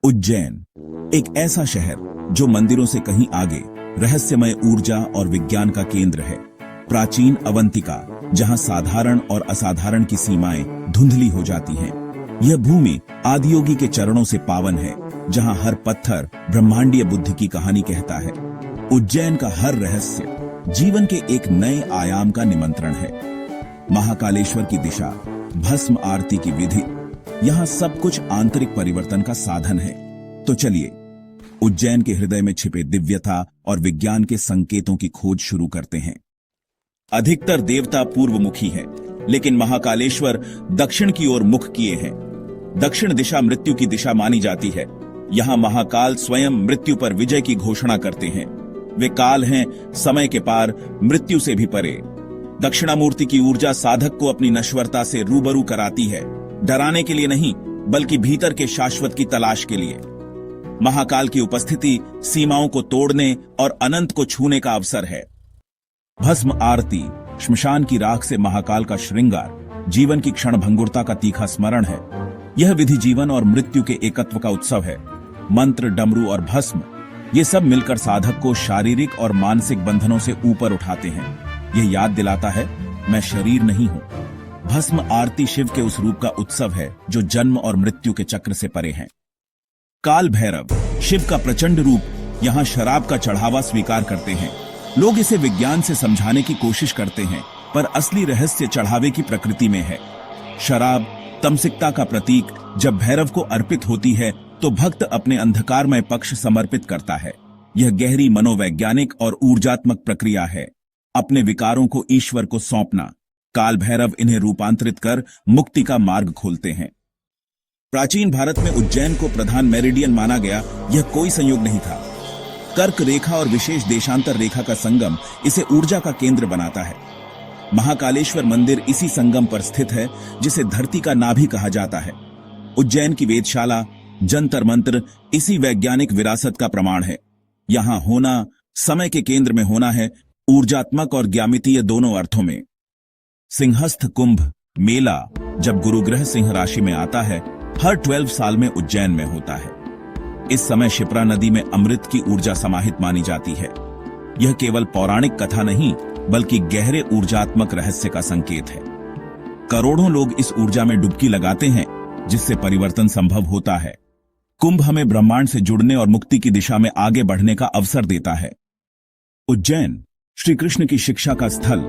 उज्जैन एक ऐसा शहर जो मंदिरों से कहीं आगे रहस्यमय ऊर्जा और विज्ञान का केंद्र है। प्राचीन अवंतिका, जहां साधारण और असाधारण की सीमाएं धुंधली हो जाती हैं। यह भूमि आदियोगी के चरणों से पावन है, जहां हर पत्थर ब्रह्मांडीय बुद्धि की कहानी कहता है। उज्जैन का हर रहस्य जीवन के एक नए आयाम का निमंत्रण है। महाकालेश्वर की दिशा, भस्म आरती की विधि, यहाँ सब कुछ आंतरिक परिवर्तन का साधन है। तो चलिए उज्जैन के हृदय में छिपे दिव्यता और विज्ञान के संकेतों की खोज शुरू करते हैं। अधिकतर देवता पूर्वमुखी हैं, लेकिन महाकालेश्वर दक्षिण की ओर मुख किए हैं। दक्षिण दिशा मृत्यु की दिशा मानी जाती है। यहाँ महाकाल स्वयं मृत्यु पर विजय की घोषणा करते हैं। वे काल हैं, समय के पार, मृत्यु से भी परे। दक्षिणामूर्ति की ऊर्जा साधक को अपनी नश्वरता से रूबरू कराती है, डराने के लिए नहीं, बल्कि भीतर के शाश्वत की तलाश के लिए। महाकाल की उपस्थिति सीमाओं को तोड़ने और अनंत को छूने का अवसर है। भस्म आरती, श्मशान की राख से महाकाल का श्रृंगार, जीवन की क्षणभंगुरता का तीखा स्मरण है। यह विधि जीवन और मृत्यु के एकत्व का उत्सव है। मंत्र, डमरू और भस्म, ये सब मिलकर साधक को शारीरिक और मानसिक बंधनों से ऊपर उठाते हैं। यह याद दिलाता है, मैं शरीर नहीं हूं। भस्म आरती शिव के उस रूप का उत्सव है जो जन्म और मृत्यु के चक्र से परे हैं। काल भैरव, शिव का प्रचंड रूप, यहां शराब का चढ़ावा स्वीकार करते हैं। लोग इसे विज्ञान से समझाने की कोशिश करते हैं, पर असली रहस्य चढ़ावे की प्रकृति में है। शराब तमसिकता का प्रतीक जब भैरव को अर्पित होती है तो भक्त अपने अंधकारमय पक्ष समर्पित करता है। यह गहरी मनोवैज्ञानिक और ऊर्जात्मक प्रक्रिया है, अपने विकारों को ईश्वर को सौंपना। काल भैरव इन्हें रूपांतरित कर मुक्ति का मार्ग खोलते हैं। प्राचीन भारत में उज्जैन को प्रधान मेरिडियन माना गया। यह कोई संयोग नहीं था। कर्क रेखा और विशेष देशांतर रेखा का संगम इसे ऊर्जा का केंद्र बनाता है। महाकालेश्वर मंदिर इसी संगम पर स्थित है, जिसे धरती का नाभि कहा जाता है। उज्जैन की वेदशाला, जंतर मंत्र इसी वैज्ञानिक विरासत का प्रमाण है। यहां होना, समय के केंद्र में होना है, ऊर्जात्मक और ज्यामितीय दोनों अर्थों में। सिंहस्थ कुंभ मेला जब गुरु ग्रह सिंह राशि में आता है, हर 12 साल में उज्जैन में होता है। इस समय शिप्रा नदी में अमृत की ऊर्जा समाहित मानी जाती है। यह केवल पौराणिक कथा नहीं, बल्कि गहरे ऊर्जात्मक रहस्य का संकेत है। करोड़ों लोग इस ऊर्जा में डुबकी लगाते हैं, जिससे परिवर्तन संभव होता है। कुंभ हमें ब्रह्मांड से जुड़ने और मुक्ति की दिशा में आगे बढ़ने का अवसर देता है। उज्जैन श्री कृष्ण की शिक्षा का स्थल,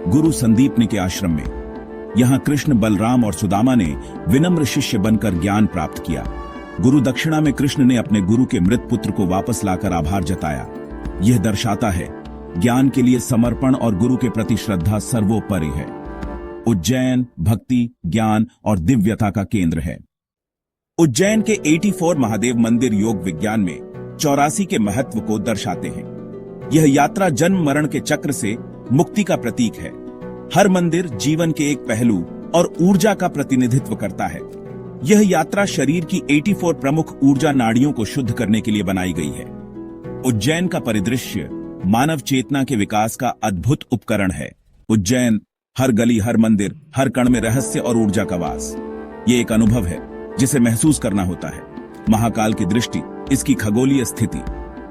गुरु संदीपनी के आश्रम में। यहां कृष्ण, बलराम और सुदामा ने विनम्र शिष्य बनकर ज्ञान प्राप्त किया। गुरु दक्षिणा में कृष्ण ने अपने गुरु के मृत पुत्र को वापस लाकर आभार जताया। यह दर्शाता है, ज्ञान के लिए समर्पण और गुरु के प्रति श्रद्धा सर्वोपरि है। उज्जैन भक्ति, ज्ञान और दिव्यता का केंद्र है। उज्जैन के 84 महादेव मंदिर योग विज्ञान में 84 के महत्व को दर्शाते हैं। यह यात्रा जन्म मरण के चक्र से मुक्ति का प्रतीक है। हर मंदिर जीवन के एक पहलू और ऊर्जा का प्रतिनिधित्व करता है। यह यात्रा शरीर की 84 प्रमुख ऊर्जा नाड़ियों को शुद्ध करने के लिए बनाई गई है। उज्जैन का परिदृश्य मानव चेतना के विकास का अद्भुत उपकरण है। उज्जैन, हर गली, हर मंदिर, हर कण में रहस्य और ऊर्जा का वास। ये एक अनुभव है जिसे महसूस करना होता है। महाकाल की दृष्टि, इसकी खगोलीय स्थिति,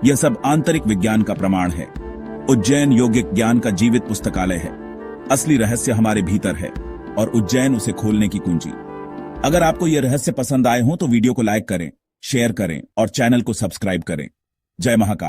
यह सब आंतरिक विज्ञान का प्रमाण है। उज्जैन योगिक ज्ञान का जीवित पुस्तकालय है। असली रहस्य हमारे भीतर है और उज्जैन उसे खोलने की कुंजी। अगर आपको यह रहस्य पसंद आए हो तो वीडियो को लाइक करें, शेयर करें और चैनल को सब्सक्राइब करें। जय महाकाल।